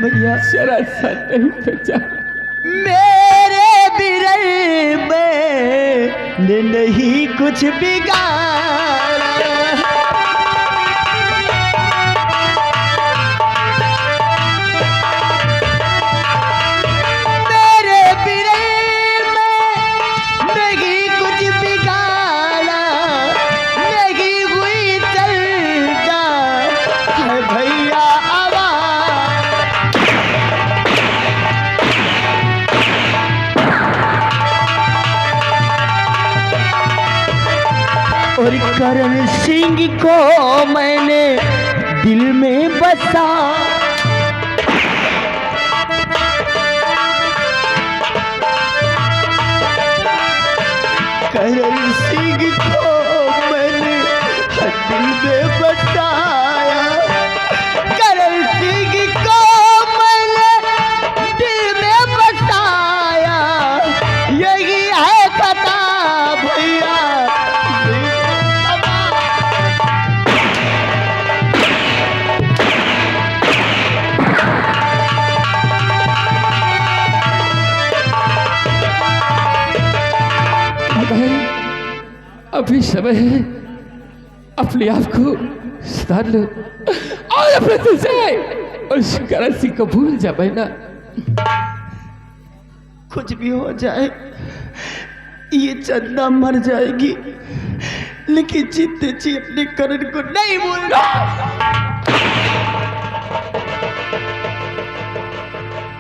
भैया जरा सा नहीं बचा। मेरे बिरल में नहीं कुछ बिगाड़ा, मेरे बिरल में नहीं कुछ बिगाड़ा, नहीं हुई चलता है भैया और करण सिंह को मैंने दिल में बसा, करण सिंह को मैंने दिल में बसाया, करण सिंह को मैंने दिल में बसाया, यही है खता भैया। अभी समय है, अपने आप को सुधार लो और अपने दिल से उस करण सिंह को भूल जा बहना। कुछ भी हो जाए, ये चंदा मर जाएगी, लेकिन जीते जी अपने करण को नहीं भूलना।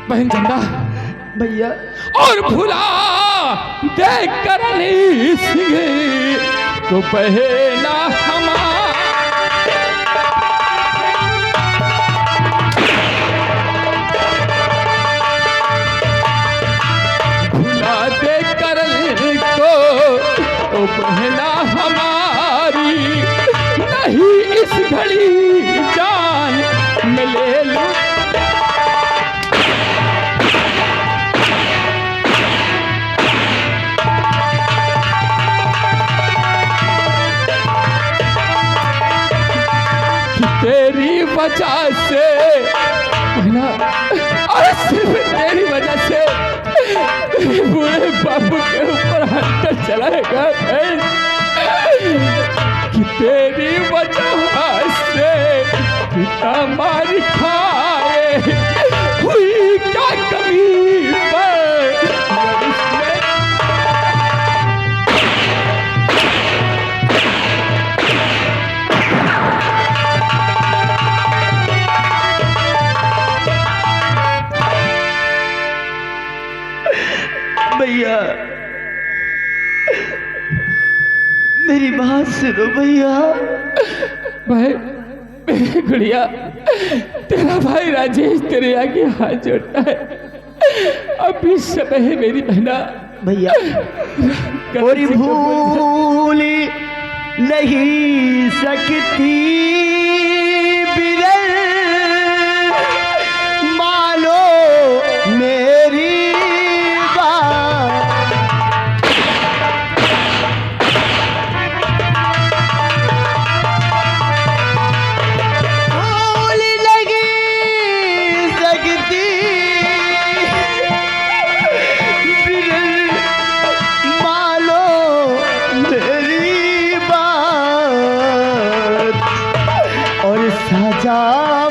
बहन चंदा भैया और भूला देख करण सिंह तो बहना हमारा, भूला देख करण को तो बहना हमारी, नहीं इस घड़ी जान में ले लूं। तेरी वजह से बहना, और सिर्फ तेरी वजह से बूढ़े बाबू के ऊपर हंटर चलाएगा बहन, कि तेरी वजह से पिता मार खाए, हुई क्या कमी पर भैया, मेरी बात सुनो भैया। भाई मेरी गुड़िया, तेरा भाई राजेश तेरे आगे हाथ जोड़ता है, अभी समय है मेरी बहना। भैया और भूल नहीं सकती बिरल, मानो मेरी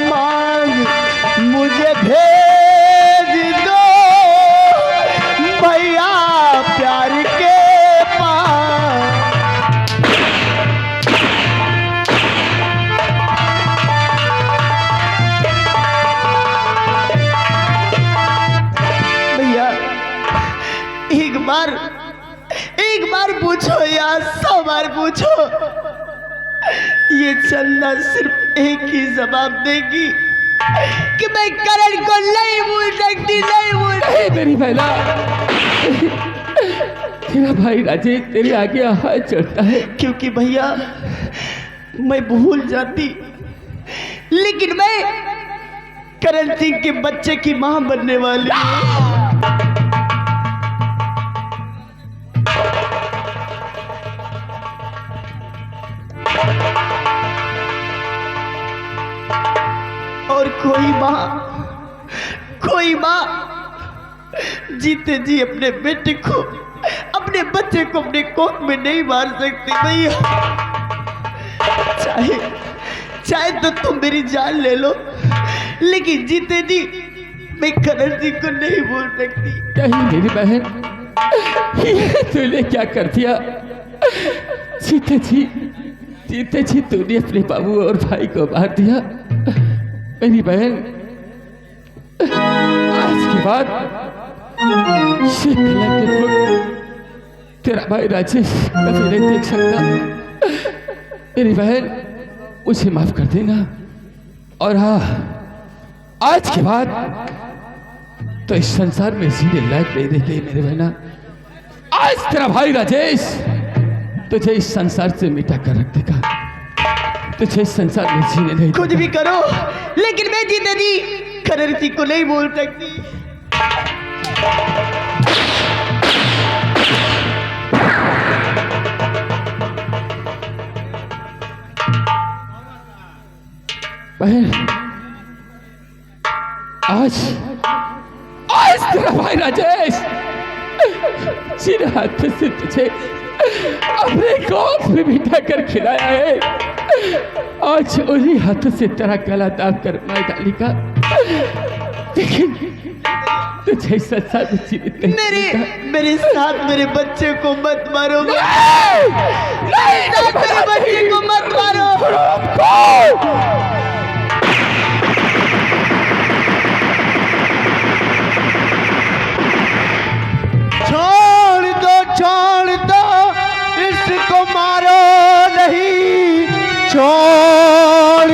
मांग मुझे भेज दो भैया प्यार के पास। भैया एक बार पूछो या 100 बार पूछो, ये चंदा सिर्फ एक ही जवाब देगी कि मैं करण को नहीं भूल सकती, नहीं भूल सकती। मेरी बहना, तेरा भाई राजेश तेरे आगे हाथ जोड़ता है। क्योंकि भैया मैं भूल जाती, लेकिन मैं करण सिंह के बच्चे की मां बनने वाली हूँ। और कोई माँ कोई माँ जीते जी अपने बेटे को, अपने बच्चे को अपने कोख में नहीं मार सकती भैया। चाहे चाहे तो तुम मेरी जान ले लो, लेकिन जीते जी मैं करण जी को नहीं भूल सकती। कहीं मेरी बहन, ये तूने क्या कर दिया? जीते जी तूने अपने बाबू और भाई को मार दिया। मेरी बहन, आज के बाद शीतला के मुख तेरा भाई राजेश कभी नहीं देख सकता। मेरी बहन, उसे माफ कर देना। और हाँ, आज के बाद तो इस संसार में जीने लायक नहीं रह गई मेरे बहना। आज तेरा भाई राजेश तुझे इस संसार से मिटा कर रख देगा। तुझे इस संसार में जीने नहीं कुछ भी करो, लेकिन मैं जीते जी करण जी को नहीं भूल सकती। बहन, आज तेरा भाई राजेश जिन हाथों से तुझे अपने गोद में बिठा कर खिलाया है, आज उन्हीं हाथों से तेरा गला दाब कर मार डालेगा। लेकिन तुझे संसार में जीवित नहीं करेगा। मेरे साथ मेरे बच्चे को मत मारो। नहीं, मेरे बच्चे को मत मारो। छोड़ दो, इसको मारो नहीं। छोड़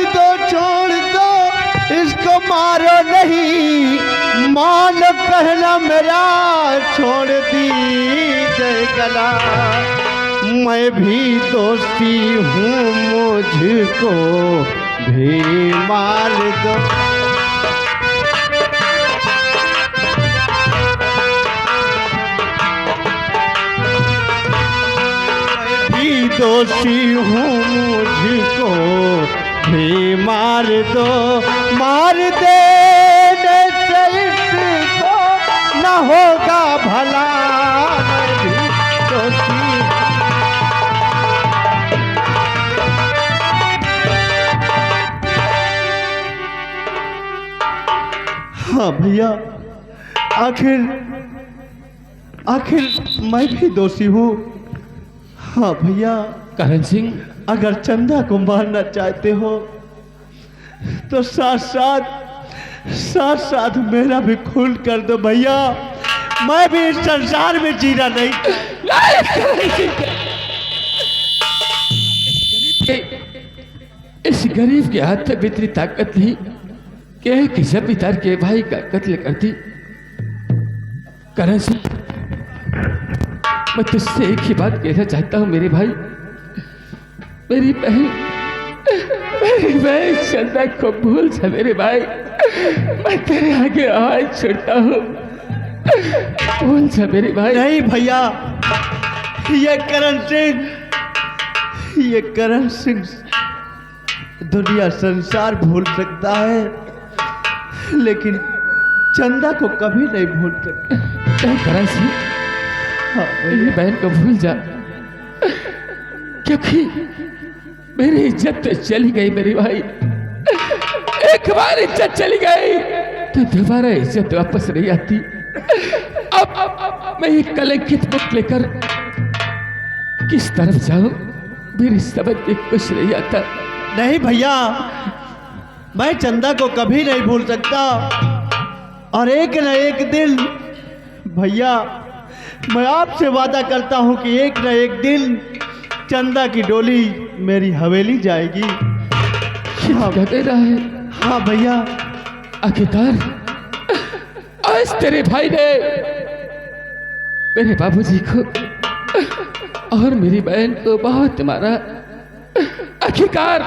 दो, छोड़ दो, इसको मारो नहीं। मान कहना मेरा, छोड़ दी जय गला। मैं भी दोषी हूँ, मुझको भी मार दो। मैं भी दोषी हूँ, मुझको भी मार दो। मार देने से इसको न होगा भला। मैं भी दोषी। हाँ भैया, आखिर मैं भी दोषी हूँ। हाँ भैया। करण सिंह, अगर चंदा को मारना चाहते हो तो साथ साथ मेरा भी खून कर दो भैया। मैं भी इस संसार में जीना नहीं। इस गरीब के हाथ में इतनी ताकत नहीं कि किसी पिता के भाई का कत्ल करती। करण सिंह, मैं तुझसे एक ही बात कहना चाहता हूँ मेरे भाई। मेरी बहन चंदा को भूल जा मेरे भाई। मैं तेरे आगे हाथ छोड़ता हूँ, भूल जा मेरे भाई। नहीं भैया, ये करण सिंह दुनिया संसार भूल सकता है, लेकिन चंदा को कभी नहीं भूल सकता। करण सिंह, मेरी बहन को भूल जा, क्योंकि मेरी इज्जत तो चली गई मेरी भाई। एक बार इज्जत चली गई तो दोबारा इज्जत वापस नहीं आती। अब मैं एक कलंकित मुख लेकर किस तरफ जाऊं, मेरी समझ में कुछ नहीं आता। नहीं भैया, मैं चंदा को कभी नहीं भूल सकता। और एक न एक दिन भैया, मैं आपसे वादा करता हूं कि एक न एक दिन चंदा की डोली मेरी हवेली जाएगी। हाँ, कहते रहे। हाँ भैया। आखिरकार आज तेरे भाई ने मेरे बाबूजी को और मेरी बहन को बहुत मारा। आखिरकार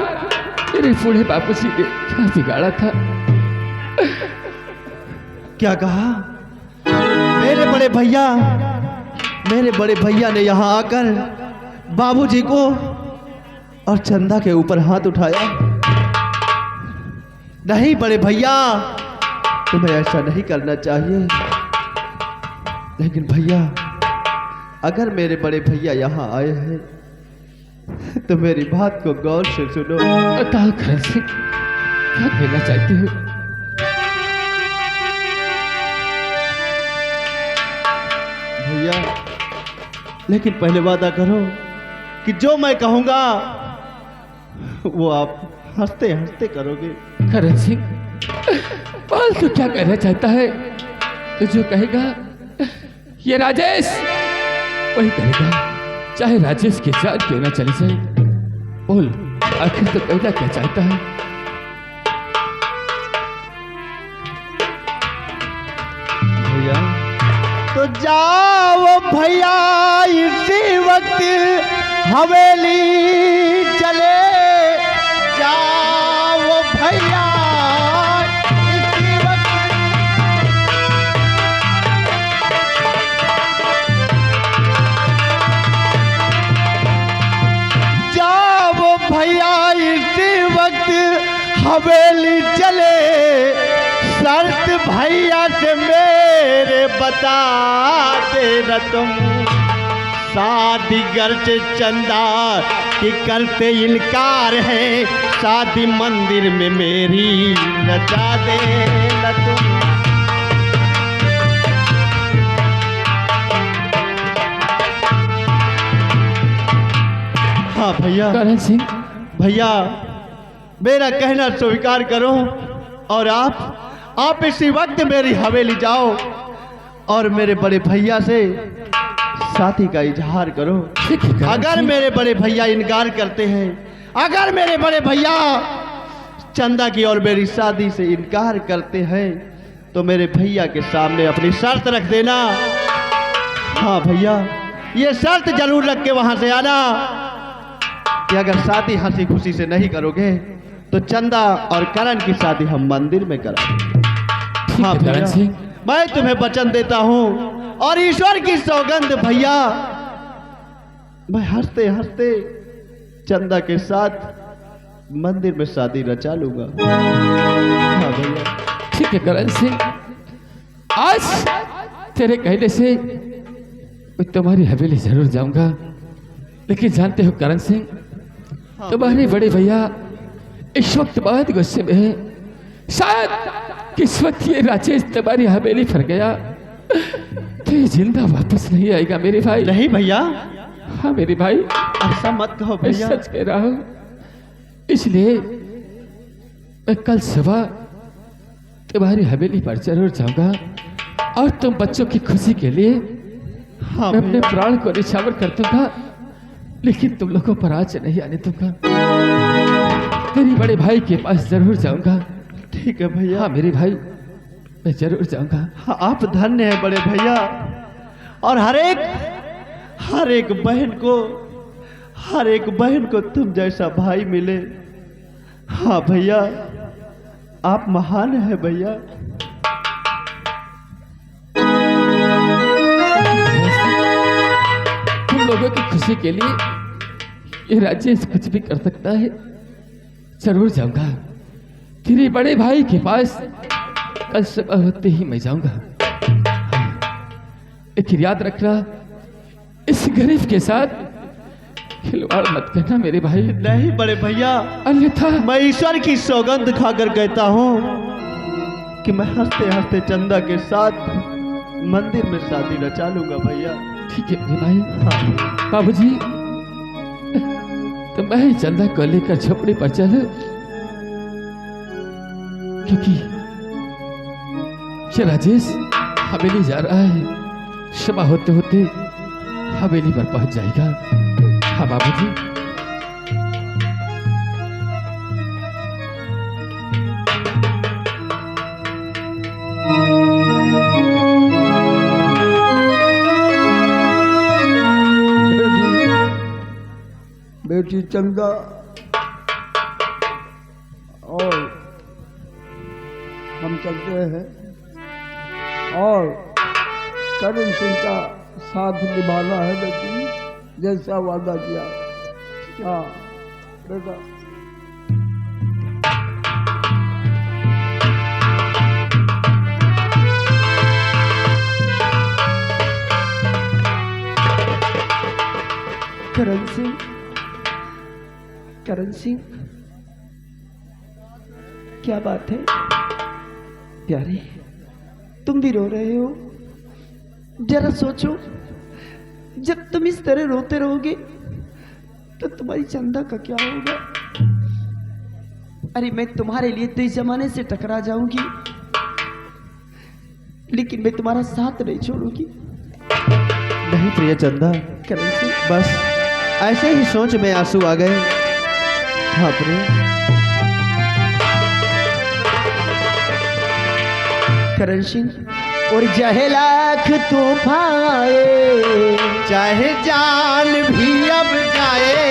मेरे बूढ़े बाबूजी ने क्या बिगाड़ा था? क्या कहा? मेरे बड़े भैया, मेरे बड़े भैया ने यहाँ आकर बाबूजी को और चंदा के ऊपर हाथ उठाया। नहीं बड़े भैया, तुम्हें ऐसा नहीं करना चाहिए। लेकिन भैया, अगर मेरे बड़े भैया यहाँ आए हैं तो मेरी बात को गौर से सुनो। बताओ करण सिंह, क्या कहना चाहते हो? भैया, लेकिन पहले वादा करो कि जो मैं कहूंगा वो आप हंसते हंसते करोगे। करण सिंह, बोल तू क्या कहना चाहता है? तू जो कहेगा ये राजेश वही करेगा, चाहे राजेश की जान क्यों ना चली जाए। बोल, आखिर तो कहना क्या चाहता है? भैया तो जाओ भैया, इसी वक्त हवेली चले जाओ भैया, इसी वक्त। जाओ भैया, इसी वक्त हवेली चले, शर्त भैया से मेरे बता दे तुम, शादी घर से चंदा कि करते इनकार है, शादी मंदिर में मेरी रचा दे तुम। हाँ भैया। करण सिंह, भैया, मेरा कहना स्वीकार करो और आप इसी वक्त मेरी हवेली जाओ और मेरे बड़े भैया से शादी का इजहार करो। अगर मेरे बड़े भैया इनकार करते हैं, अगर मेरे बड़े भैया चंदा की और मेरी शादी से इनकार करते हैं तो मेरे भैया के सामने अपनी शर्त रख देना। हाँ भैया, ये शर्त जरूर रख के वहां से आना कि अगर शादी हंसी खुशी से नहीं करोगे तो चंदा और करण की शादी हम मंदिर में कराएंगे। हाँ भैया, मैं तुम्हें वचन देता हूँ और ईश्वर की सौगंध भैया, मैं हंसते हंसते चंदा के साथ मंदिर में शादी रचा लूंगा। हाँ भैया। ठीक है करण सिंह, आज तेरे कहने से मैं तुम्हारी हवेली जरूर जाऊंगा, लेकिन जानते हो करण सिंह, तुम्हारे बड़े भैया इस वक्त बहुत गुस्से में है। शायद किस वक्त ये राजेश तुम्हारी हवेली पर गया तो ये जिंदा वापस नहीं आएगा मेरे भाई। नहीं भैया। हाँ मेरे भाई, ऐसा मत कहो भैया। सच कह रहा हूं, इसलिए मैं कल सुबह तुम्हारी हवेली पर जरूर जाऊंगा और तुम बच्चों की खुशी के लिए हाँ मैं अपने प्राण को निछावर कर दूंगा, लेकिन तुम लोगों पर आज नहीं आने दूंगा। तेरी बड़े भाई के पास जरूर जाऊंगा। ठीक है भैया। हाँ मेरे भाई, मैं जरूर जाऊंगा। हाँ, आप धन्य हैं बड़े भैया, और हर एक बहन को तुम जैसा भाई मिले। हाँ भैया, आप महान हैं भैया। तुम लोगों की खुशी के लिए ये राजेश कुछ भी कर सकता है। जरूर जाऊंगा तेरे बड़े भाई के पास, कल सुबह होते ही मैं जाऊंगा। लेकिन याद रखना, इस गरीब के साथ खिलवाड़ मत करना मेरे भाई। नहीं बड़े भैया, अन्यथा मैं ईश्वर की सौगंध खाकर कहता हूँ कि मैं हंसते हंसते चंदा के साथ मंदिर में शादी रचा लूंगा भैया। ठीक है मेरे भाई। हाँ बाबूजी, तो मैं ही चंदा को लेकर झोपड़ी पर चल, क्योंकि ये राजेश हवेली जा रहा है। सुबह होते होते हवेली पर पहुंच जाएगा। हाँ बाबूजी। बेटी चंदा और हम चलते हैं और करण सिंह का साथ निभाना है बेटी, जैसा वादा किया। हाँ बेटा। करण सिंह, करण सिंह, क्या बात है प्यारे, तुम भी रो रहे हो? जरा सोचो, जब तुम इस तरह रोते रहोगे तो तुम्हारी चंदा का क्या होगा? अरे मैं तुम्हारे लिए तो इस जमाने से टकरा जाऊंगी, लेकिन मैं तुम्हारा साथ नहीं छोड़ूंगी। नहीं प्रिय चंदा, करण सिंह, बस ऐसे ही सोच में आंसू आ गए। हाँ प्रिय। करण सिंह, और चाहे लाख तूफान आए, चाहे जान भी अब जाए,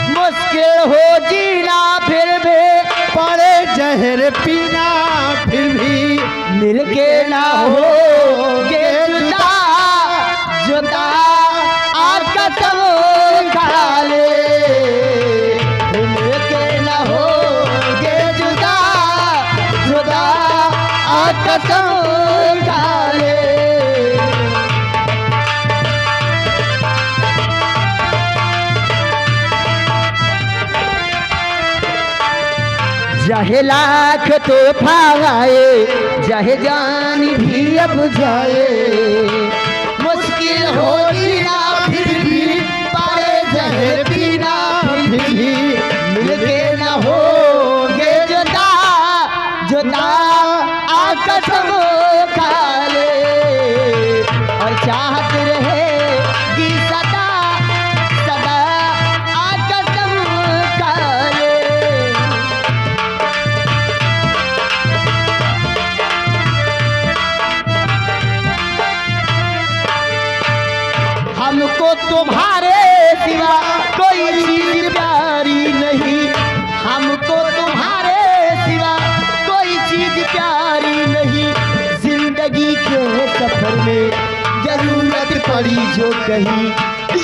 मुश्किल हो जीना फिर भी, पड़े जहर पीना फिर भी, मिलके ना होगे जुदा, जुदा आका सब खा ले, मिलके ना होगे जुदा, जुदा आका सब खा ले। चाहे लाख तूफान आए, चाहे जान भी अब जाए, मुश्किल हो जीना फिर भी, पाए जहर पीना फिर भी, मिलके ना होगे जुदा, जुदा आका सब खा ले, और चाहत रहेगी सदा, सदा आका सब खा ले। हमको तुम्हारे सिवा कोई चीज प्यारी नहीं, हमको तुम्हारे सिवा कोई चीज प्यारी नहीं, जिंदगी के सफर में जरूरत पड़ी जो कहीं,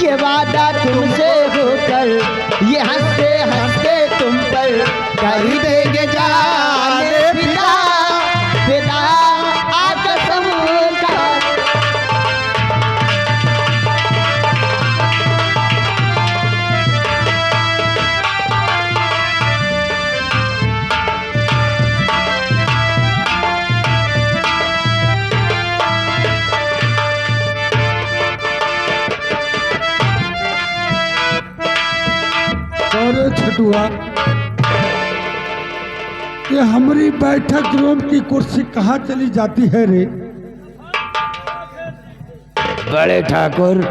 ये वादा तुमसे होकर, ये हंसते हंसते तुम पर कर देंगे जाने पिता, पिता आका सब का। अरे छटुआ, ये हमारी बैठक रूम की कुर्सी कहाँ चली जाती है रे? बड़े ठाकुर,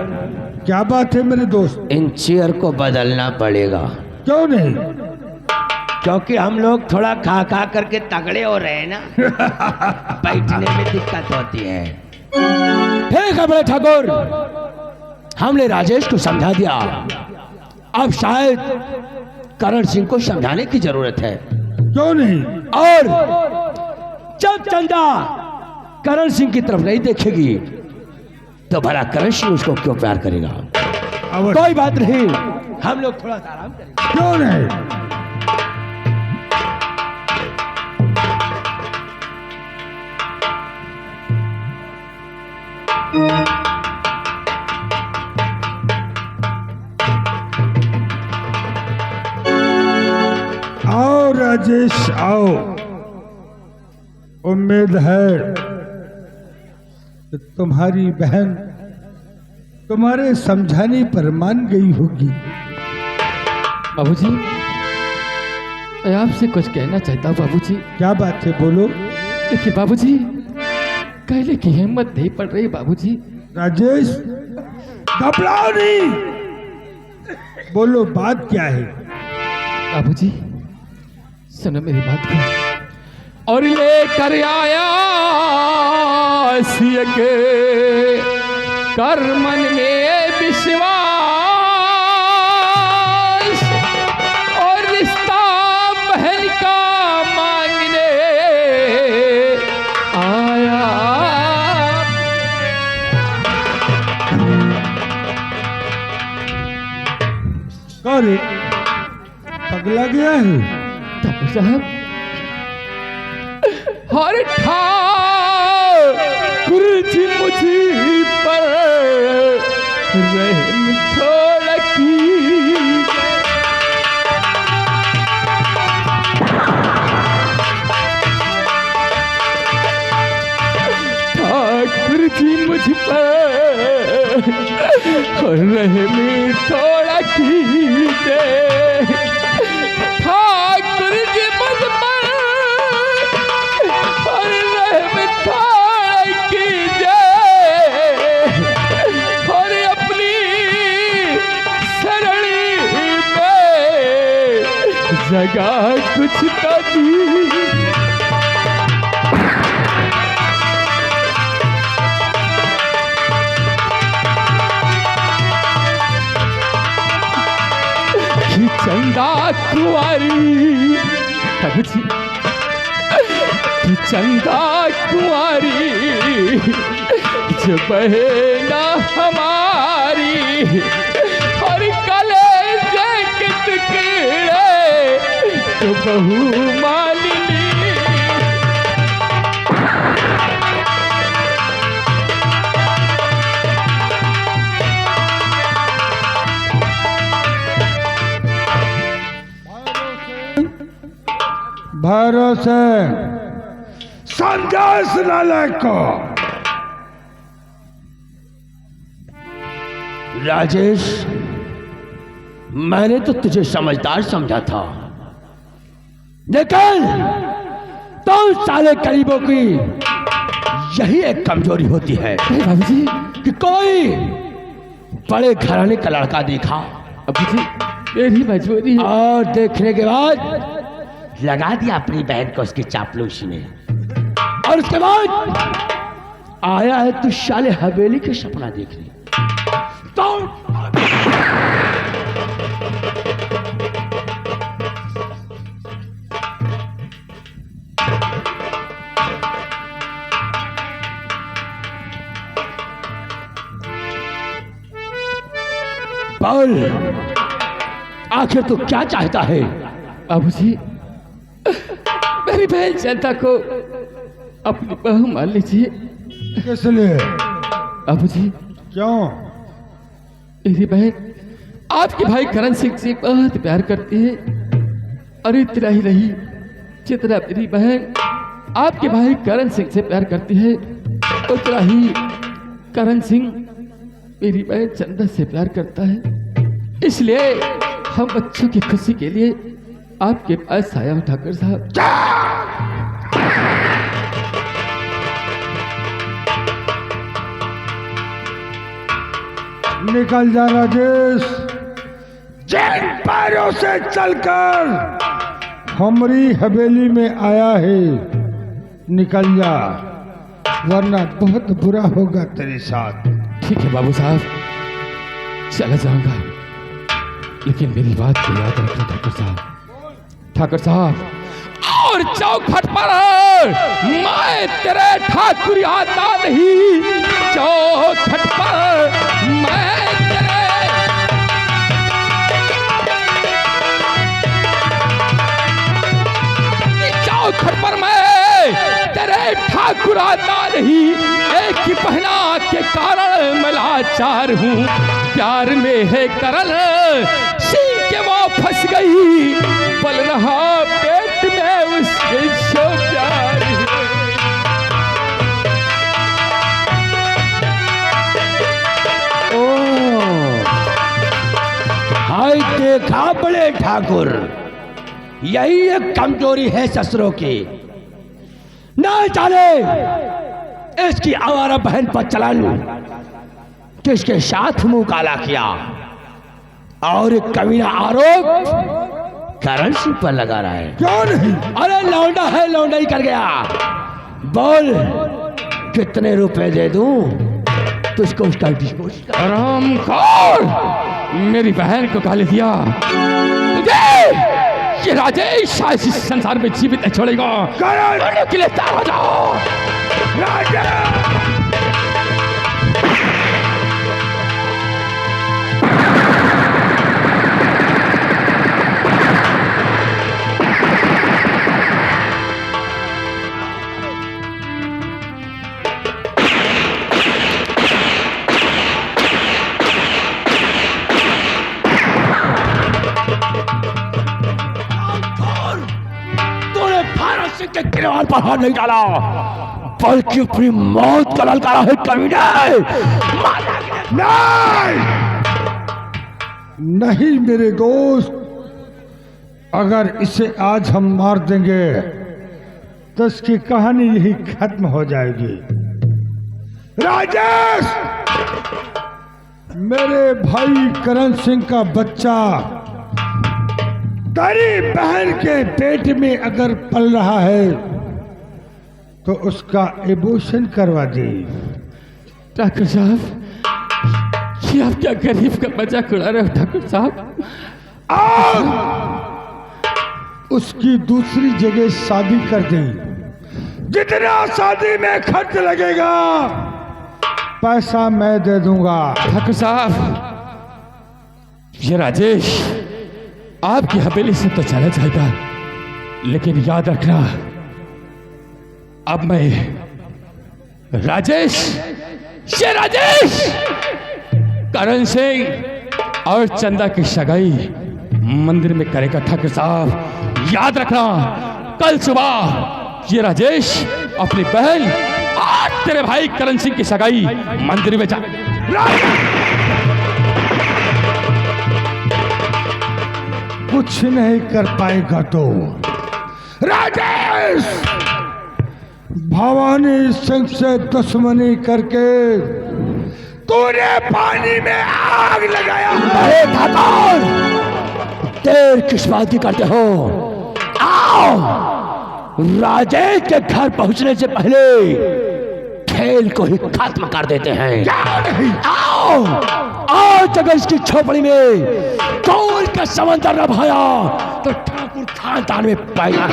क्या बात है मेरे दोस्त? इन चेयर को बदलना पड़ेगा, क्यों नहीं? क्योंकि हम लोग थोड़ा खा खा करके तगड़े हो रहे हैं ना, बैठने में दिक्कत होती है। ठीक है बड़े ठाकुर, हमने राजेश को समझा दिया, अब शायद करण सिंह को समझाने की जरूरत है। क्यों नहीं? और जब चंदा करण सिंह की तरफ नहीं देखेगी तो भला करण सिंह उसको क्यों प्यार करेगा? कोई बात नहीं, हम लोग थोड़ा सा आराम करेंगे। क्यों नहीं? आओ राजेश आओ, उम्मीद है कि तुम्हारी बहन तुम्हारे समझाने पर मान गई होगी। बाबूजी, मैं आपसे कुछ कहना चाहता हूँ बाबूजी। क्या बात है, बोलो। देखिए बाबूजी, कहने की हिम्मत नहीं पड़ रही बाबूजी। राजेश, घबराओ नहीं, बोलो बात क्या है? बाबूजी सुनो मेरी बात को। और लेकर आया सिय के कर मन में विश्वास, और रिश्ता बहन का मांगने आया। अरे पगला गया है। ठाकुर साहब हर ठाकुर जी मुझी पर रहम थोड़ा कीजिए। ठाकुर जी मुझ पर रहम थोड़ा कीजिए। ठाकुर जी मुझ पर रहम थोड़ा कीजिए और अपनी सरणी में जगह कुछ तो दी। चंदा कुंवारी ठाकुर जी कि चंदा कुंवारी जो बहना हमारी और कलेजे के टुकड़े तो बहू मालिनी। भरोसे संदेश नालायक को। राजेश, मैंने तो तुझे समझदार समझा था, लेकिन तो साले करीबों की यही एक कमजोरी होती है बाबूजी कि कोई बड़े घराने का लड़का देखा बाबूजी मेरी मजबूरी है। और देखने के बाद लगा दिया अपनी बहन को उसकी चापलूसी में, और उसके बाद आया है तू शाले हवेली के सपना देखने। तो बोल, आखिर तू क्या चाहता है? बाबूजी मेरी बहन जनता को अपनी बहू मान लीजिए। किस लिए? बाबूजी क्यों? मेरी बहन आपके भाई करण सिंह से बहुत प्यार करती है और इतना ही नहीं, जितना मेरी बहन आपके भाई करण सिंह से प्यार करती है उतना ही करण सिंह मेरी बहन चंदा से प्यार करता है। इसलिए हम बच्चों की खुशी के लिए आपके पास आया हूं ठाकुर साहब। निकल जा राजेश, जिन पैरों से चलकर हमारी हवेली में आया है निकल जा, वरना बहुत बुरा होगा तेरे साथ। ठीक है बाबू साहब, चला जाऊंगा, लेकिन मेरी बात को याद रखना ठाकुर साहब। ठाकुर साहब और चौखट पर मैं तेरे ठाकुर आता नहीं, चौखट पर मैं तेरे चौखट पर मैं तेरे ठाकुर आता नहीं। एक ही पहना के कारण मैं लाचार हूँ, प्यार में है करल सिंह के वो फंस गई, पल रहा पेट में उसके सो प्यार है। ओ हाय देखा बड़े ठाकुर, यही एक कमजोरी है ससुरों की। ना जाने इसकी आवारा बहन पर चलन किसके साथ मुंह काला किया, और एक कमीना आरोप करण सिंह पर लगा रहा है। क्यों नहीं? अरे लौंडा है, लौंडा ही कर गया। बोल कितने रुपए दे दूं तुझको उसका डिस्पोज कर। हरामखोर, मेरी बहन को गाली दिया तुझे, ये राजेश शायद इस संसार में जीवित नहीं छोड़ेगा। करण के लिए तैयार हो जाओ। जान पर हाथ नहीं डाला, बल्कि अपनी मौत का ललकारा है कमीने। नहीं मेरे दोस्त, अगर इसे आज हम मार देंगे तो इसकी कहानी यही खत्म हो जाएगी। राजेश, मेरे भाई करण सिंह का बच्चा तेरी बहन के पेट में अगर पल रहा है तो उसका एबॉर्शन करवा दे। ठाकुर साहब, ये आप क्या गरीब का मजाक उड़ा रहे हो ठाकुर साहब? उसकी दूसरी जगह शादी कर दें। जितना शादी में खर्च लगेगा पैसा मैं दे दूंगा। ठाकुर साहब, ये राजेश आपकी हवेली से तो चला जाएगा, लेकिन याद रखना, अब मैं राजेश, ये राजेश करण सिंह और चंदा की सगाई मंदिर में करेगा। ठाकुर साहब याद रखना, कल सुबह ये राजेश अपनी बहन और तेरे भाई करण सिंह की सगाई मंदिर में जा। कुछ नहीं कर पाएगा तो राजेश, भवानी सिंह से दुश्मनी करके तूने पानी में आग लगाया। अरे ठाकुर, देर किस बात की करते हो? आओ, राजेश के घर पहुंचने से पहले खेल को ही खत्म कर देते हैं। आओ, आज अगर इसकी झोपड़ी में कौन का समंदर न भाया तो ठाकुर खानदान में पैदा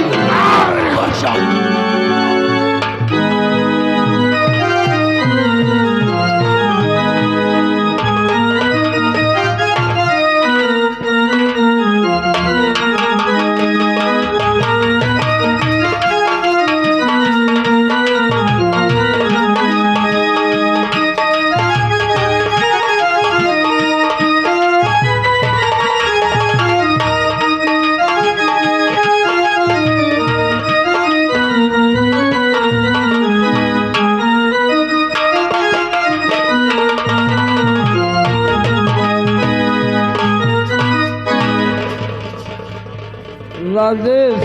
राजेश,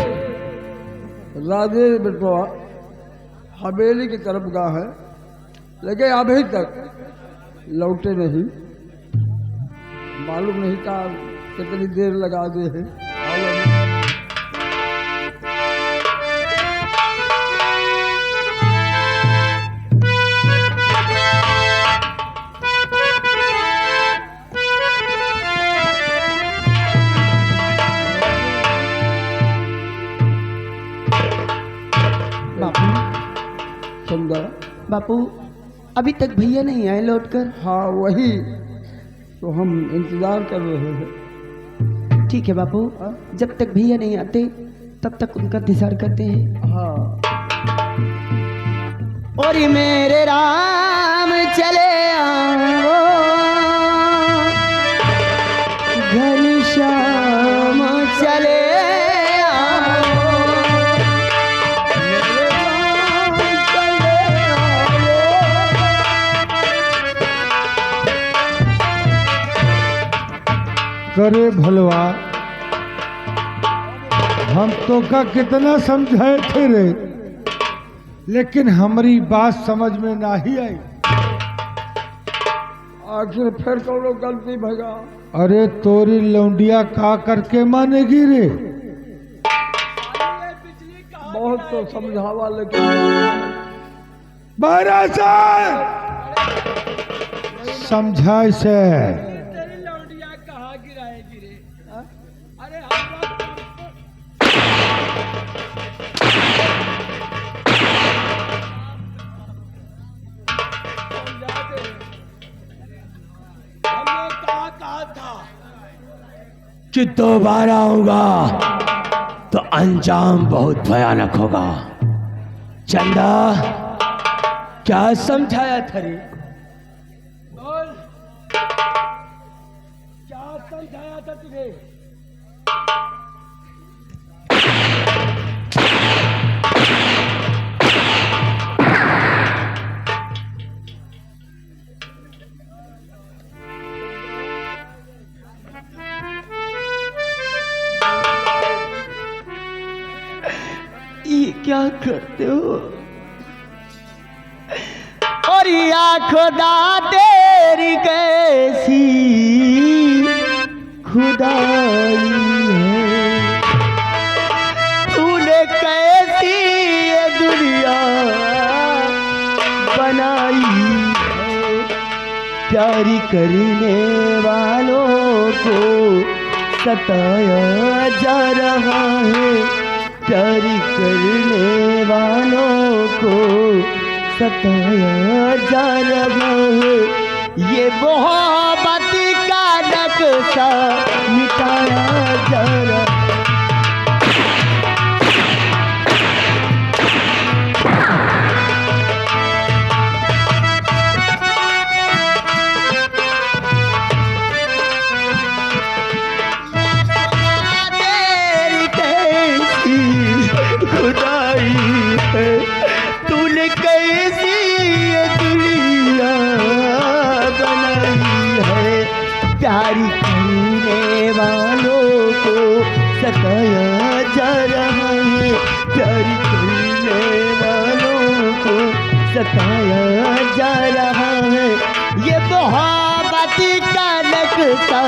राजेश बेटवा हवेली की तरफ गया है, लेकिन अभी तक लौटे नहीं। मालूम नहीं था कितनी देर लगा दे है। चंदा, बापू अभी तक भैया नहीं आए लौटकर। हाँ वही तो हम इंतजार कर रहे हैं। ठीक है बापू, जब तक भैया नहीं आते तब तक उनका इंतजार करते हैं। हाँ। और मेरे राम चले आओ, घनश्याम चले करे भलवा, हम तो का कितना समझाए थे रे, लेकिन हमारी बात समझ में ना ही आई। आखिर फिर तो लोग गलती भगा। अरे तोरी लौंडिया का करके मानेगी रे? बहुत तो समझावा लेकिन समझाए से कि दोबारा आऊंगा तो अंजाम बहुत भयानक होगा। चंदा, क्या समझाया था रे? बोल, क्या समझाया था तुझे? क्या करते हो? और या खुदा तेरी कैसी खुदाई है, तूने कैसी ये दुनिया बनाई है। प्यारी करने वालों को सताया जा रहा है, प्यारी करने वालों को सताया जा रहा है। ये मोहब्बत का नक्शा मिटाया जा रहा है। तेरी कैसी खुदाई है, तूने कैसी ये दुनिया बनाई है। प्यारी करने वालों को सताया जा रहा है, प्यारी करने वालों को सताया जा रहा है। ये मोहब्बत का नक्शा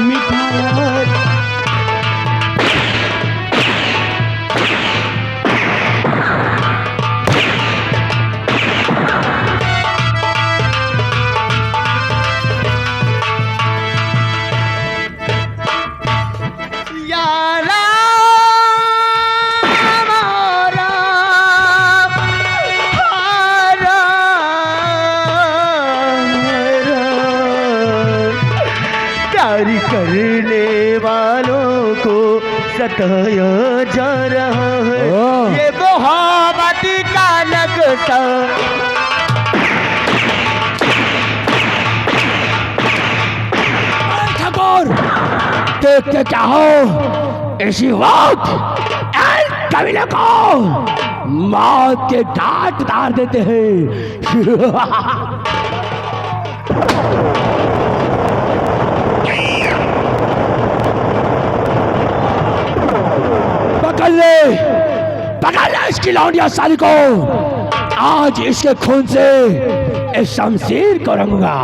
मिटाया प्यारी करने वालों को सताया जा रहा है। ये मोहब्बत का नक्शा ठाकुर देखते क्या हो, इसी वक्त कबीले को मौत के घाट उतार देते हैं। पकड़ ले इसकी लौंडिया साली को, आज इसके खून से इस शमशीर को रंगूंगा।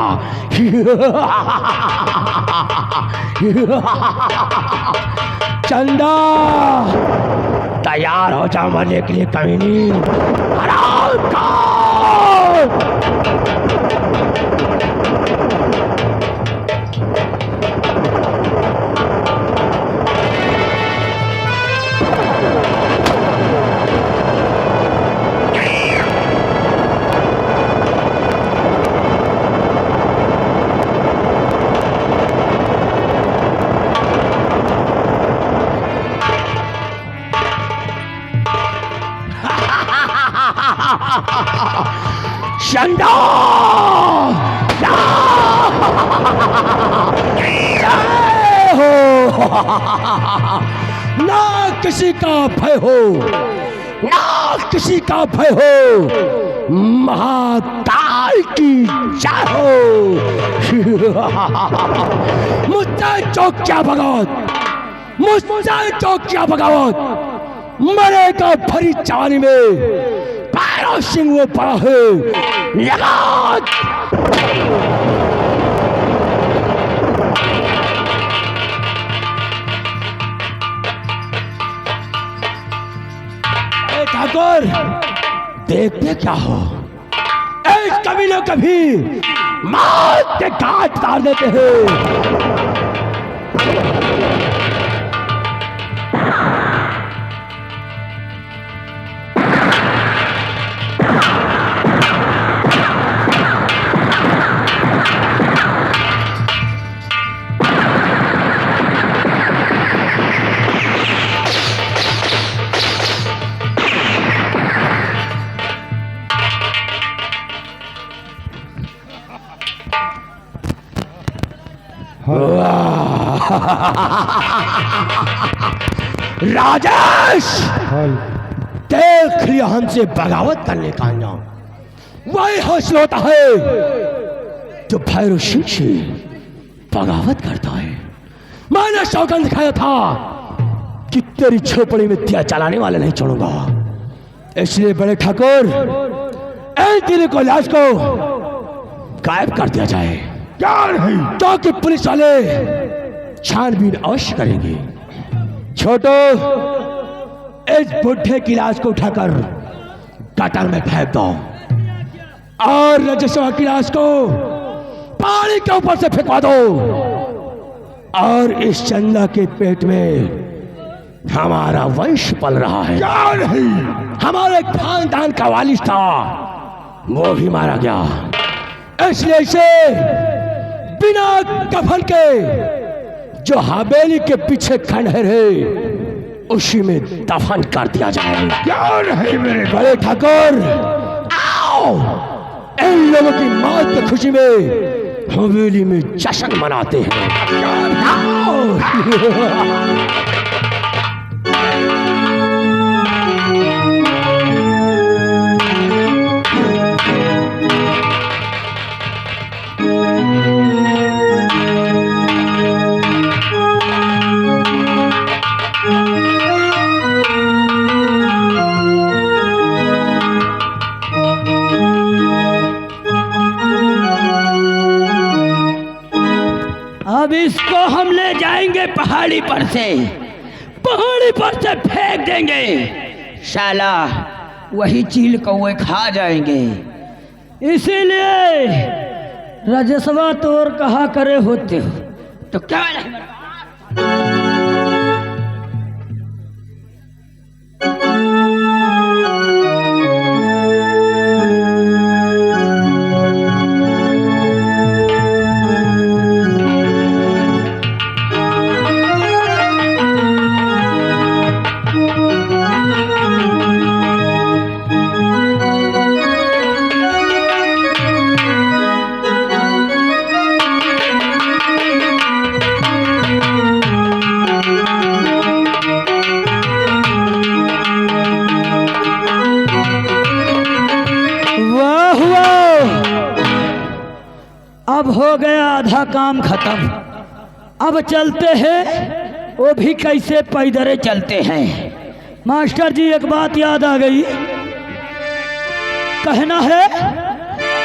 चंदा तैयार हो जा मरने के लिए कमीनी। हराम का चंदा हो ना किसी का भय हो, ना किसी का भय हो, महाकाल की जय हो। मुझसे चौकिया बगावत, मुझसे चौकिया बगावत, मरेगा भरी जवानी में, पैरों सिंह वो पड़ा है। ठाकुर देखते क्या हो, एक कबीले कभी मौत के घाट उतार देते हैं। राजेश देख लिया हमसे बगावत करने का नाम, वही हौसला होता है जो भैरव सिंह से बगावत करता है। मैंने सौगंध दिखाया था कि तेरी झोपड़ी में दिया जलाने वाले नहीं छोड़ूंगा। इसलिए बड़े ठाकुर इन तीनों को लाश को गायब कर दिया जाए। क्या नहीं? ताकि पुलिस वाले छानबीन अवश्य करेंगे। छोटो, इस बुढ़े की लाश को उठाकर गटर में फेंक दो और रजस्वा की लाश को पानी के ऊपर से फेंकवा दो। और इस चंदा के पेट में हमारा वंश पल रहा है। क्या नहीं? हमारे खानदान का वालिद था, वो भी मारा गया। इसलिए इसे बिना कफन के जो हवेली के पीछे खंडहर है उसी में दफन कर दिया जाए। क्या नहीं मेरे बड़े ठाकुर, आओ इन लोगों की मौत की खुशी में हवेली में जश्न मनाते हैं। आओ। अब इसको हम ले जाएंगे पहाड़ी पर से फेंक देंगे। शाला वही चील कौवे खा जाएंगे। इसीलिए राजस्वा तोर कहा करे होते हो तो क्या अब हो गया आधा काम खत्म। अब चलते हैं, वो भी कैसे पैदरे चलते हैं। मास्टर जी एक बात याद आ गई, कहना है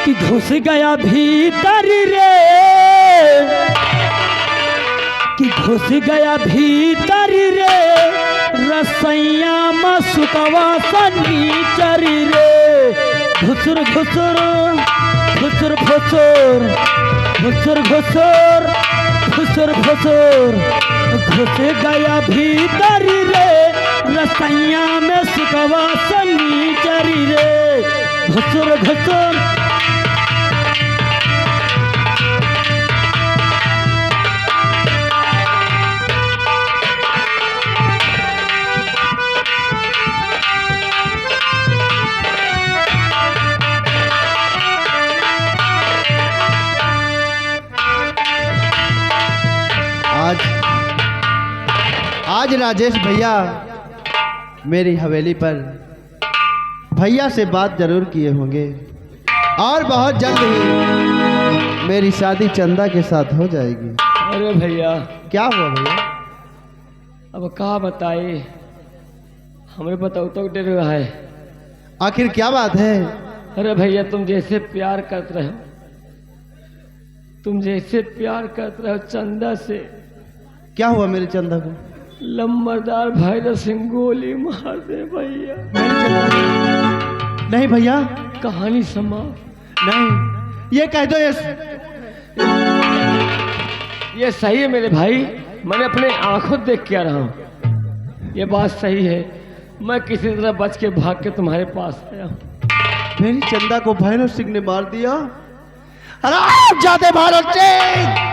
कि घुस गया भीतर रे, कि घुस गया भीतर रे रसैया मसुकवा सनीचर रे। घुसुर घुसुर घुसुर घुसुर घुसुर घुसुर घुसुर घुसुर घुस गया भीतर रे रसैया में सुकवा सनीचर रे। घुसुर घुसुर आज राजेश भैया मेरी हवेली पर भैया से बात जरूर किए होंगे और बहुत जल्द ही मेरी शादी चंदा के साथ हो जाएगी। अरे भैया, क्या हुआ भैया? अब कहा बताए, हमें बताओ तो डर रहा है। आखिर क्या बात है? अरे भैया, तुम जैसे प्यार करते रहो, तुम जैसे प्यार करते रहो चंदा से, क्या हुआ मेरे चंदा को? लंबरदार भैरव सिंह गोली मार दे भैया। नहीं भैया, कहानी समा नहीं, ये कह दो। ये सही है मेरे भाई, मैंने अपने आंखों देख के आ रहा हूँ। ये बात सही है, मैं किसी तरह बच के भाग के तुम्हारे पास आया हूँ। मेरी चंदा को भैरव सिंह ने मार दिया। हराम जादे भैरव सिंह,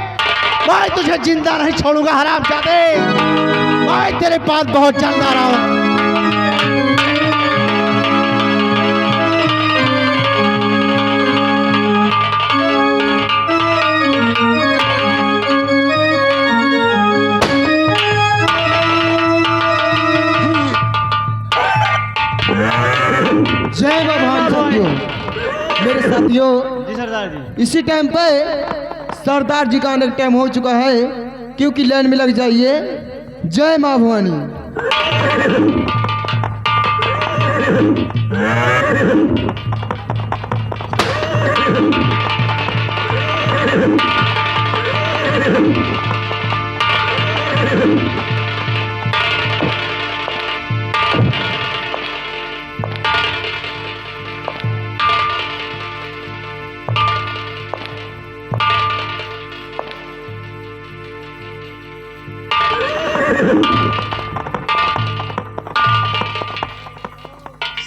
मैं तुझे जिंदा नहीं छोड़ूंगा। हराम जादे, मैं तेरे पास बहुत जल्द आ रहा हूं। जय भगवान साथियों, मेरे साथियों, जी सरदार जी। इसी टाइम पे सरदार जी का आने का टाइम हो चुका है, क्योंकि लाइन में लग जाइए। जय माँ भवानी।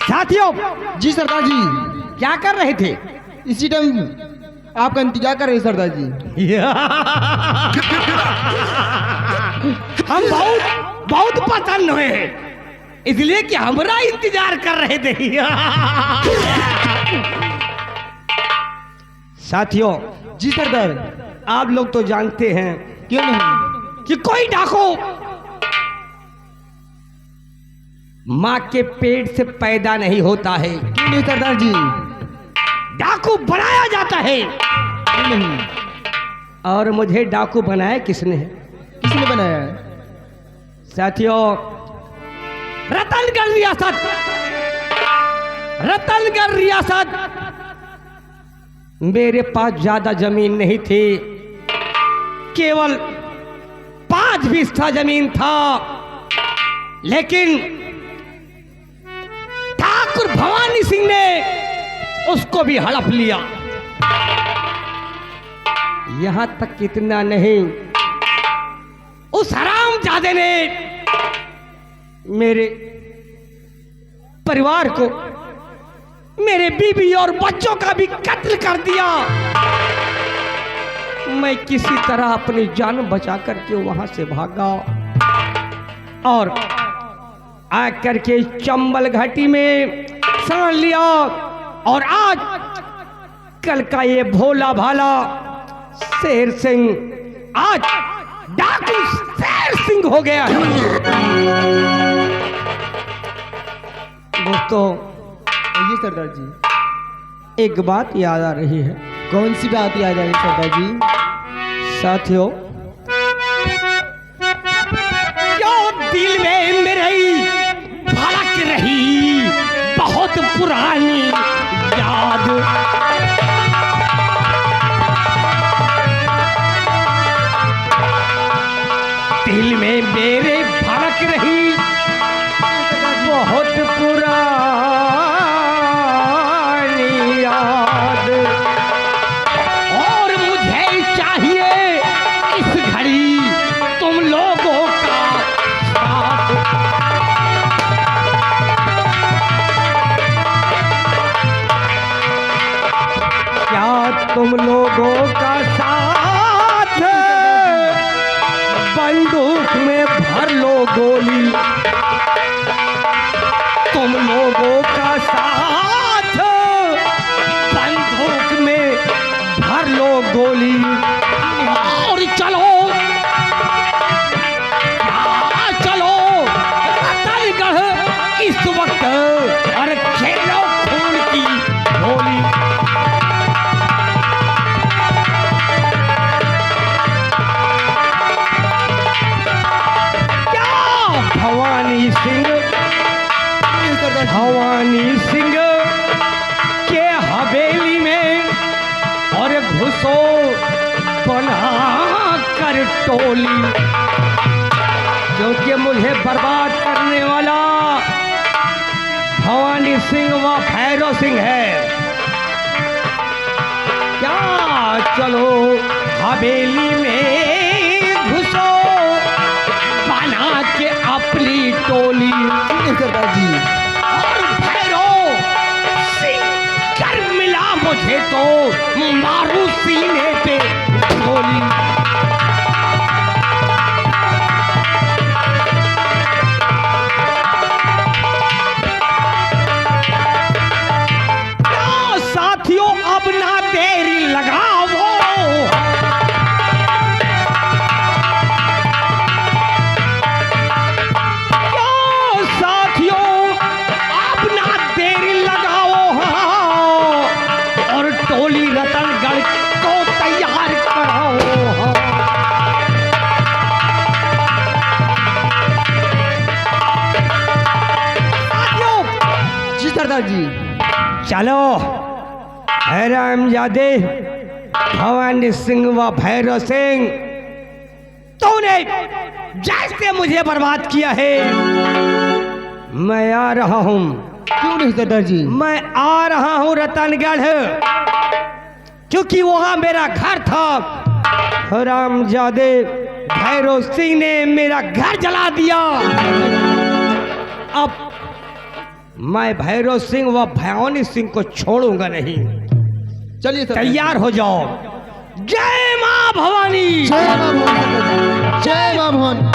साथियों, जी सरदार जी, क्या कर रहे थे? इसी टाइम आपका इंतजार कर रहे हैं सरदार जी। हम बहुत बहुत पसंद हुए हैं, इसलिए कि हमरा इंतजार कर रहे थे। साथियों, जी सरदार। आप लोग तो जानते हैं क्यों नहीं? कि कोई डाकू मां के पेट से पैदा नहीं होता है, क्यों नहीं सरदार जी? डाकू बनाया जाता है। क्यों नहीं? और मुझे डाकू बनाया किसने है? किसने बनाया है? साथियों, रतनगढ़ रियासत मेरे पास ज्यादा जमीन नहीं थी, केवल 5 बिस्सा जमीन था, लेकिन ठाकुर भवानी सिंह ने उसको भी हड़प लिया। यहां तक कितना नहीं, उस हरामजादे ने मेरे परिवार को, मेरे बीबी और बच्चों का भी कत्ल कर दिया। मैं किसी तरह अपनी जान बचा करके वहां से भागा और आकर के चंबल घाटी में शरण लिया, और आज कल का ये भोला भाला शेर सिंह आज डाकू शेर सिंह हो गया है। दोस्तों, जी सरदार जी। एक बात याद आ रही है। कौन सी बात याद आ रही सरदार जी? साथियों, जो दिल में मेरी धड़क रही बहुत पुरानी याद, दिल में मेरे धड़क रही बहुत पुरानी याद, और मुझे चाहिए इस घड़ी तुम लोगों का साथ। क्या तुम लोगों का साथ? बंदूक में भर लो गोली, तुम लोगों का साथ बंदूक में भर लो गोली, और चलो चलो रतनगढ़ इस वक्त, और खेलो खून की होली। भवानी सिंह के हवेली में और घुसो बना कर टोली, क्योंकि मुझे बर्बाद करने वाला भवानी सिंह व भैरव सिंह है। क्या चलो हवेली में घुसो बना के अपनी टोली। सरदार जी। और भैरव सिंह कर मिला मुझे तो मारू सीने पे गोली। साथियों, अब ना देरी लगाओ, टोली रतनगढ़ को तैयार सरदार जी। चलो हरामजादे भवानी सिंह व भैरव सिंह, तूने जैसे मुझे बर्बाद किया है, मैं आ रहा हूं। क्यों नहीं सरदार जी? मैं आ रहा हूं रतनगढ़, क्योंकि वहां मेरा घर था। हरामजादे भैरव सिंह ने मेरा घर जला दिया। अब मैं भैरव सिंह व भवानी सिंह को छोड़ूंगा नहीं। चलिए सरदार जी। तैयार हो जाओ। जय मां भवानी। जय मां भवानी सरदार जी। जय मां भवानी।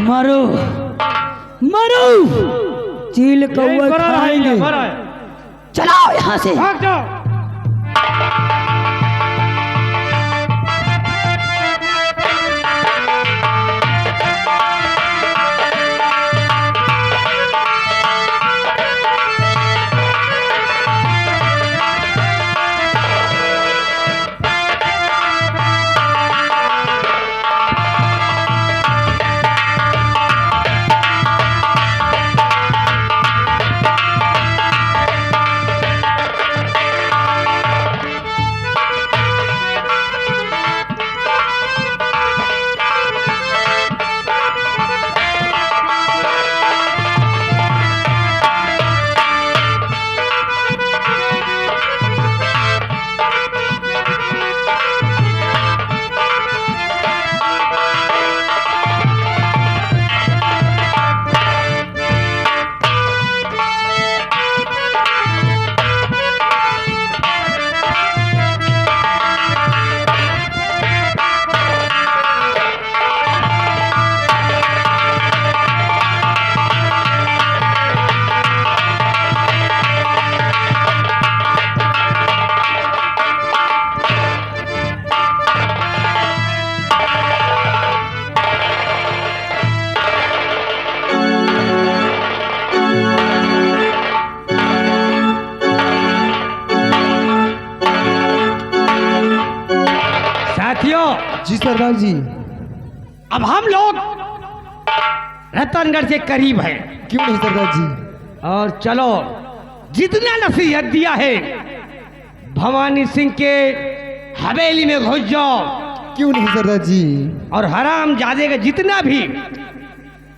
मरो मरो, चील कौवे खाएंगे। चलाओ यहाँ से। जी सरदार जी। अब हम लोग रतनगढ़ के करीब हैं। क्यों नहीं सरदार जी? और चलो, जितना नसीहत दिया है भवानी सिंह के हवेली में घुस जाओ। क्यों नहीं सरदार जी? और हरामजादे का जितना भी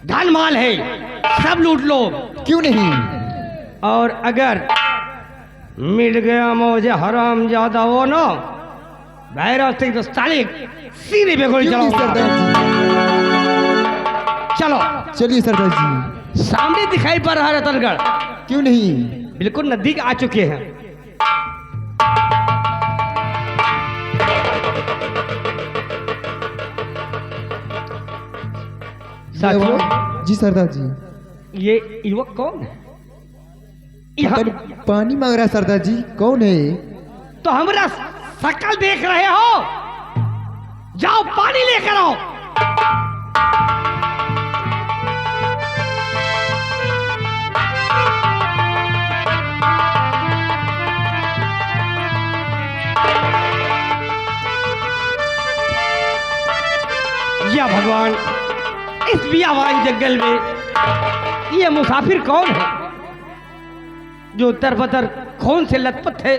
धन माल है सब लूट लो। क्यों नहीं? और अगर मिल गया मुझे हरामजादा वो ना भैरव सिंह तो साले सीने पे गोली क्यों नहीं चलाऊंगा। सरदार जी? चलो चलिए सरदार जी। सामने दिखाई पड़ रहा है रतनगढ़। क्यों नहीं? बिल्कुल नजदीक आ चुके हैं। साथियों, जी सरदार जी। ये युवक कौन है? यहाँ पानी मांग रहा है सरदार जी। कौन है? तो हमारा शकल देख रहे हो? जाओ पानी लेकर आओ। या भगवान, इस बियावान जंगल में ये मुसाफिर कौन है जो तरबतर खून से लथपथ है,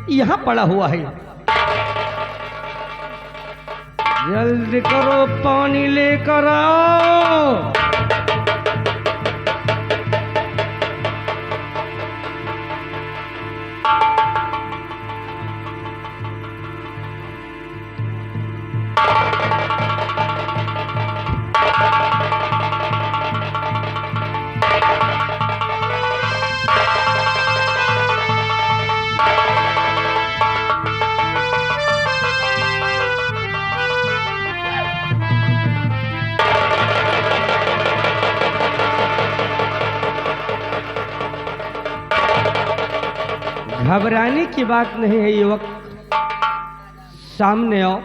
यहाँ पड़ा हुआ है? जल्दी करो, पानी लेकर आओ। घबराने की बात नहीं है युवक, सामने आओ,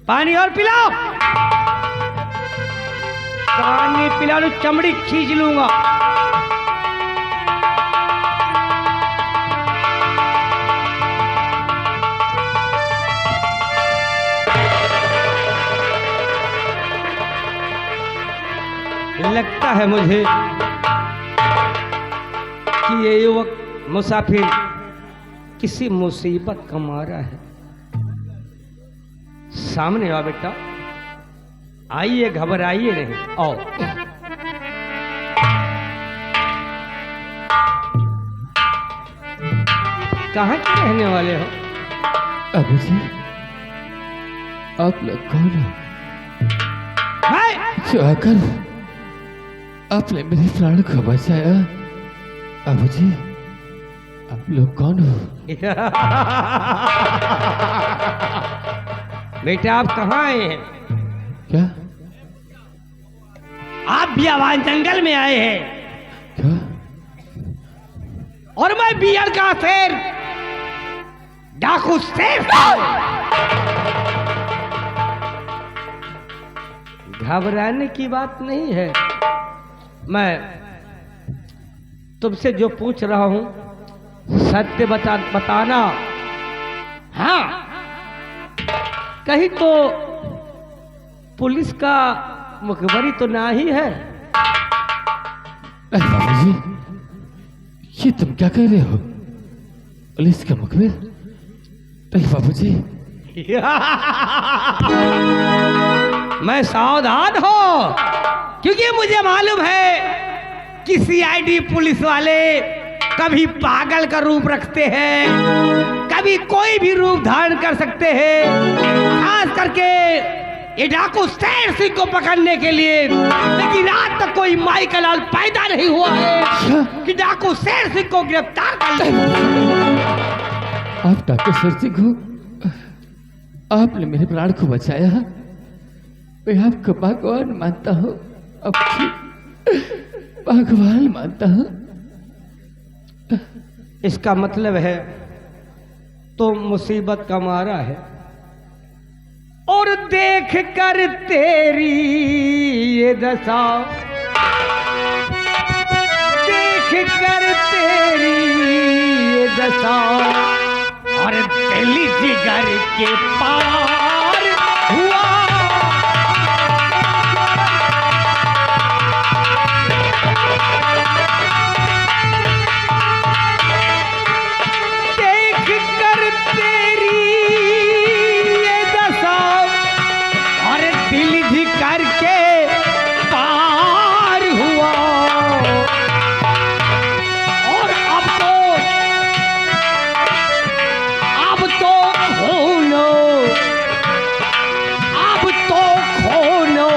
पानी और पिलाओ। पानी पिला लो, चमड़ी खींच लूंगा। लगता है मुझे कि ये युवक मुसाफिर किसी मुसीबत का मारा है। सामने आओ बेटा, आइए, घबराइए नहीं, आओ। कहाँ के रहने वाले हो? अबू जी, आप लोग कौन हो? जो आकर आपने मेरे प्राण को बचाया? अबू जी, आप लोग कौन हो? बेटा आप कहाँ आए हैं? क्या आप बियावान जंगल में आए हैं क्या? और मैं बियर का शेर, डाकू शेर। घबराने की बात नहीं है। मैं तुमसे जो पूछ रहा हूं सत्य बताना। हाँ, कहीं तो पुलिस का मुखबरी तो ना ही है? अरे बाबू जी, ये तुम क्या कह रहे हो? पुलिस का मुखबिर? अरे बाबू जी, मैं सावधान हो, क्योंकि मुझे मालूम है कि सीआईडी पुलिस वाले कभी पागल का रूप रखते हैं, कभी कोई भी रूप धारण कर सकते हैं। खास करके ये डाकू शेर सिंह को पकड़ने के लिए। लेकिन आज तक कोई माई का लाल पैदा नहीं हुआ है कि डाकू शेर सिंह को गिरफ्तार कर ले। आप डाकू शेर सिंह हो? आपने मेरे प्राण को बचाया, मैं आपको भगवान मानता हूँ। आपकी भगवान मानता हूँ। इसका मतलब है तो मुसीबत का मारा है, और देख कर तेरी ये दशा, देख कर तेरी ये दशा, और दिल जिगर के पार हुआ। देख कर तेरी ये दशा, और दिल जिगर के पार हुआ। और अब तो खोलो, अब तो खोलो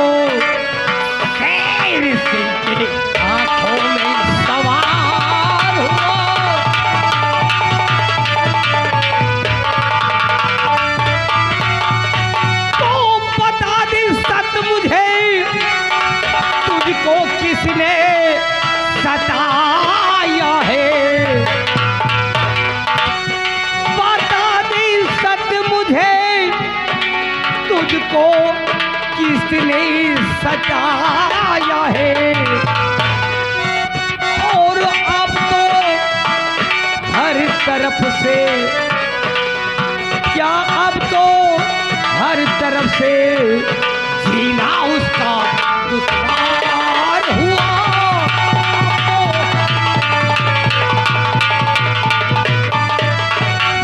शेर सिंह की आंखों में सवार हुआ। तो बता दे सत मुझे, तुझको किसने सताया है? बता दे सत मुझे, तुझको किसने सताया है? और अब तो हर तरफ से, क्या अब तो हर तरफ से जीना उसका दुश्वार हुआ।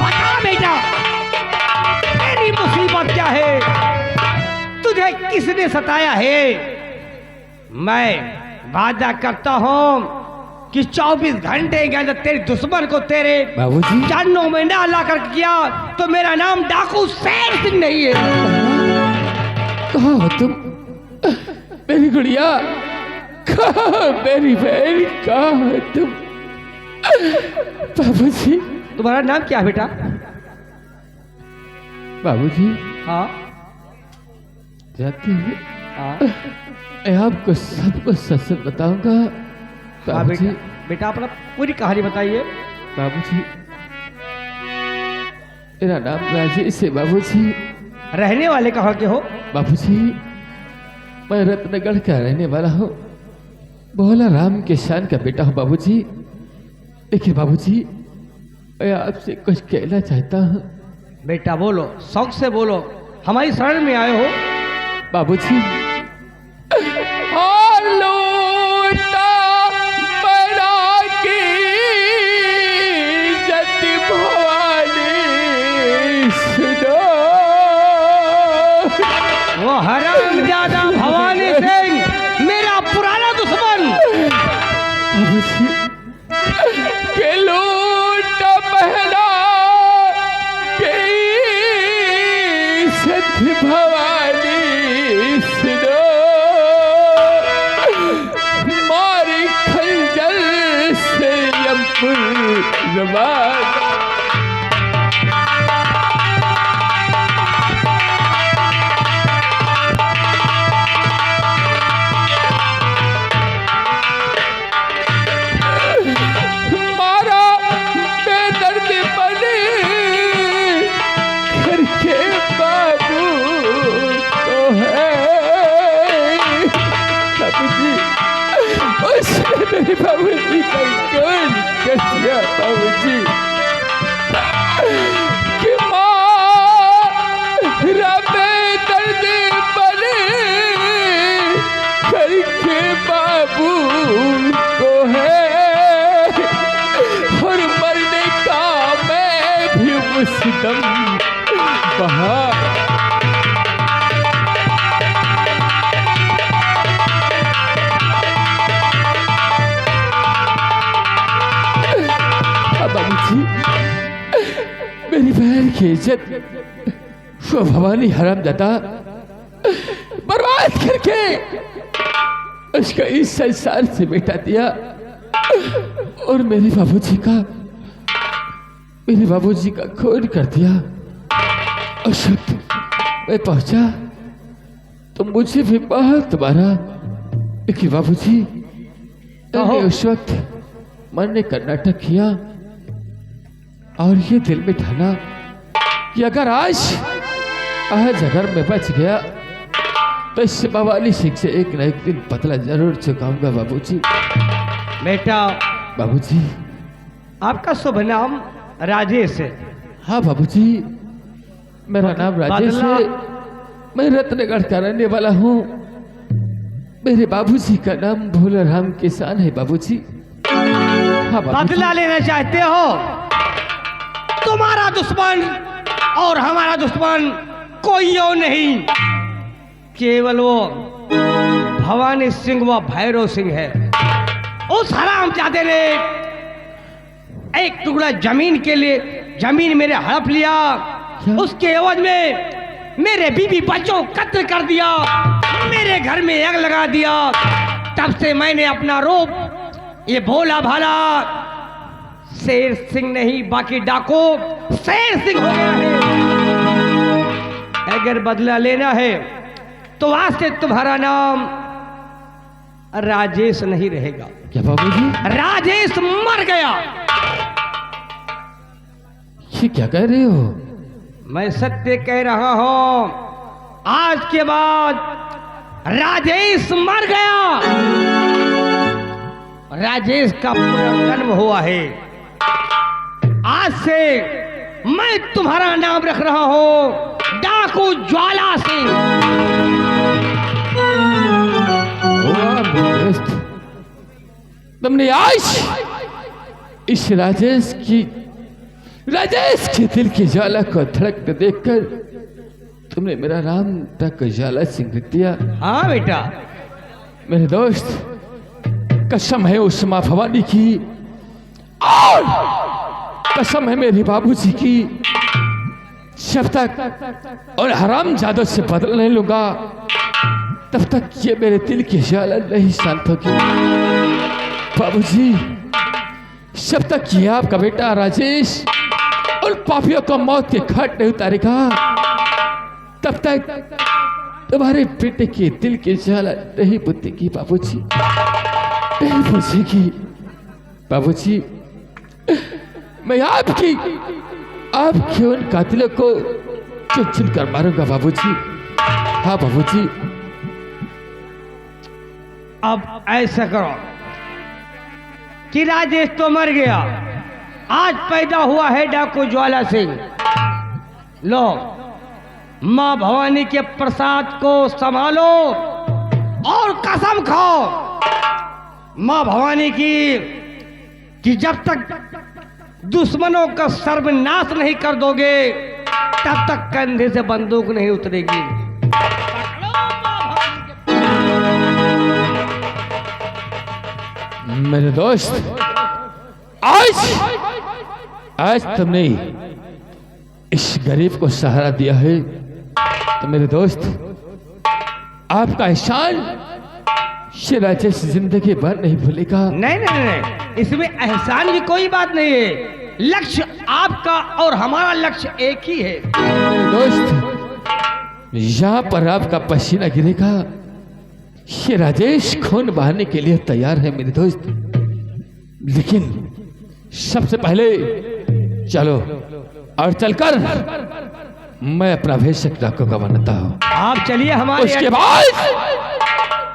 बता बेटा, तेरी मुसीबत क्या है? तुझे किसने सताया है? मैं वादा करता हूं कि 24 घंटे के अंदर तेरे दुश्मन को तेरे बाबूजी, चरणों में ना ला कर किया तो मेरा नाम डाकू शेर सिंह नहीं है। कहाँ हो तुम? मेरी गुड़िया, कहाँ मेरी बहन, कहाँ हो तुम? बाबूजी, तुम्हारा नाम क्या है बेटा? बाबूजी, हाँ जाते हैं, हाँ मैं आपको सबको सच सच बताऊंगा। हाँ बाबूजी, बेटा, बेटा अपना पूरी कहानी बताइए। बाबूजी, मेरा नाम राजेश है बाबूजी। रहने वाले कहाँ के हो? बाबूजी, मैं रत्नगढ़ का रहने वाला हूँ, भोला राम के शान का बेटा हूँ बाबूजी। देखिए बाबूजी, मैं आपसे कुछ कहना चाहता हूँ। बेटा बोलो, शौक से बोलो, हमारी शरण में आए हो। बाबूजी, वो हरामजादा भवानी सिंह मेरा पुराना दुश्मन। के लूट पहला के सत्य भवानी सुनो, मारी खंजर से यमपुर रवाना। मेरे बाबूजी का कौन कर दिया बाबूजी कि मारा में दर्द बने करके बाबू को है, और मरने का मैं भी मुस्दम बहा। बाबूजी, मेरी बहन की इज्जत वो भवानी हरामजादा बर्बाद करके उसका इस संसार से मिटा दिया, और मेरे बाबूजी का खून कर दिया। उस वक्त मैं पहुंचा तो मुझे भी बहुत मारा, लेकिन बाबूजी मैंने उस वक्त मरने का नाटक किया और ये दिल में ठाना कि अगर मैं बच गया तो इस भवानी सिंह से एक न एक दिन बदला जरूर चुकाऊंगा बाबूजी। बेटा, बाबूजी, आपका शुभ नाम राजेश है? हाँ बाबूजी, मेरा नाम राजेश है। मैं रत्नगढ़ का रहने वाला हूँ। मेरे बाबूजी का नाम भोला राम किसान है बाबूजी। हाँ बाबूजी। बदला लेना चाहते हो? तुम्हारा दुश्मन और हमारा दुश्मन कोई और नहीं, केवल वो भवानी सिंह व भैरव सिंह है। उस हरामजादे ने एक टुकड़ा जमीन के लिए जमीन मेरे हड़प लिया, उसके एवज में मेरे बीवी बच्चों को कत्ल कर दिया, मेरे घर में आग लगा दिया। तब से मैंने अपना रूप ये भोला भाला शेर सिंह नहीं, बाकी डाकू शेर सिंह हो गया है। अगर बदला लेना है तो आज से तुम्हारा नाम राजेश नहीं रहेगा। क्या बाबूजी? राजेश मर गया। ये क्या कह रहे हो? मैं सत्य कह रहा हूं, आज के बाद राजेश मर गया। राजेश का पुनर्जन्म हुआ है। आज से मैं तुम्हारा नाम रख रहा हूं डाकू ज्वाला सिंह। तुमने आज इस राजेश के दिल की ज्वाला को धड़कते देखकर तुमने मेरा नाम डाकू ज्वाला सिंह रख दिया। हाँ बेटा। मेरे दोस्त, कसम है उस मां भवानी की और कसम है मेरे बाबूजी की, जब तक और हराम जादू से बदला नहीं लूंगा तब तक ये मेरे दिल की ज्वाला नहीं शांत होगी। बाबूजी, जब तक ये आपका बेटा राजेश उन पापियों को मौत के घाट नहीं उतारेगा तब तक तुम्हारे बेटे के दिल की ज्वाला नहीं बुझेगी बाबूजी, नहीं बुझेगी। बाबूजी, मैं आपके उन कातिलों को चुन चुन कर मारूंगा बाबूजी। हाँ बाबूजी। अब ऐसा करो कि राजेश तो मर गया, आज पैदा हुआ है डाकू ज्वाला सिंह। लो, माँ भवानी के प्रसाद को संभालो और कसम खाओ माँ भवानी की कि जब तक दुश्मनों का सर्वनाश नहीं कर दोगे तब तक कंधे से बंदूक नहीं उतरेगी। मेरे दोस्त, आज तुमने इस गरीब को सहारा दिया है तो मेरे दोस्त, आपका एहसान राजेश जिंदगी भर नहीं भूलेगा। नहीं नहीं नहीं, इसमें एहसान की कोई बात नहीं है। लक्ष्य आपका और हमारा लक्ष्य एक ही है। मेरे दोस्त, यहाँ पर आपका पसीना गिरेगा, ये राजेश खून बहाने के लिए तैयार है मेरे दोस्त। लेकिन सबसे पहले चलो और चलकर मैं अपना भेषक डाकू का बनाता हूँ। आप चलिए हमारे। उसके बाद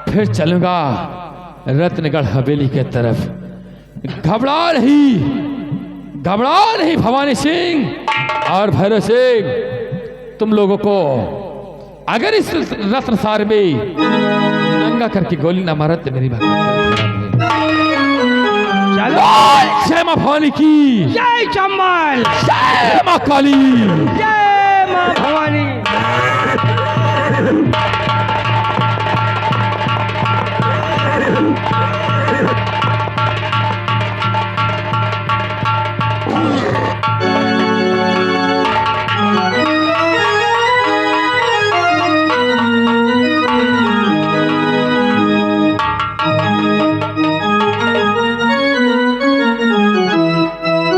फिर चलूंगा रत्नगढ़ हवेली के तरफ। घबरा नहीं भवानी सिंह और भैरव सिंह, तुम लोगों को अगर इस रत्नसार में नंगा करके गोली ना मारा तो मेरी बात। चलो, जय मां भवानी की, जय चंबल, जय मां काली, जय मां भवानी।